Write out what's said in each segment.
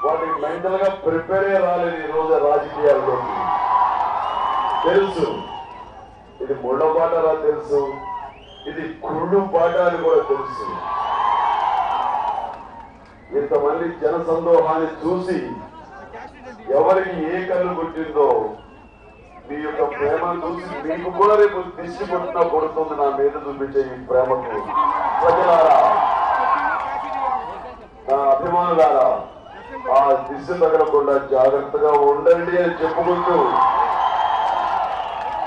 వాటికి మెంటల్ గా ప్రిపేర్ రాలేదు ఈ రోజు రాజకీయాల్లోకి. తెలుసు ఇది ముళ్ళ పాటలా తెలుసు, ఇది కుళ్ళు పాట అని కూడా తెలుసు. ఇంతమంది జన సందోహాన్ని చూసి ఎవరికి ఏ కళ్ళు కొట్టిందో మీ యొక్క ప్రేమను చూసి మీకు కూడా రేపు దిష్టి కొట్టినా కొడుతుంది నా మీద చూపించే ఈ ప్రేమకు. ప్రజలారా, నా అభిమానులారా, ఆ దిశ తగలకుండా జాగ్రత్తగా ఉండండి అని చెప్పుకుంటూ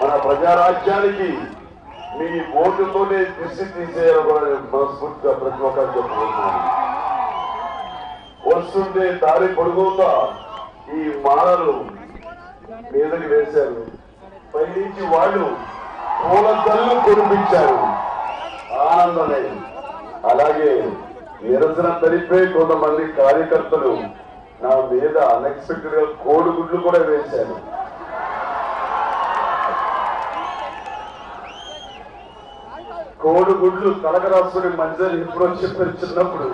మన ప్రజారాజ్యానికి మీ ఓటుతోనే దిశ తీసేయాలని కూడా నేను మనస్ఫూర్తిగా ప్రతి ఒక్కరు చెప్పుకుంటున్నాను. వస్తుంటే దారి పొడుగుతా ఈ మాలలు మీదకి వేశారు, పైనుంచి వాళ్ళు పూలజల్లు కురిపించారు, ఆనందమే. అలాగే నిరసన తెలిపే కొంతమంది కార్యకర్తలు నా మీద అన్ఎక్స్పెక్టెడ్ గా కోడిగుడ్లు కూడా వేశారు. కోడిగుడ్లు కనకరాసుడి మంచిదని ఎప్పుడో చెప్పారు చిన్నప్పుడు.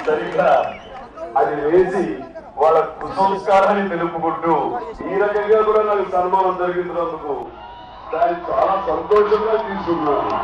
సరిగ్గా అది వేసి వాళ్ళ కుసంస్కారాన్ని తెలుపుకుంటూ ఈ రకంగా కూడా నాకు సన్మానం జరిగినందుకు దాన్ని చాలా సంతోషంగా తీసుకున్నాను.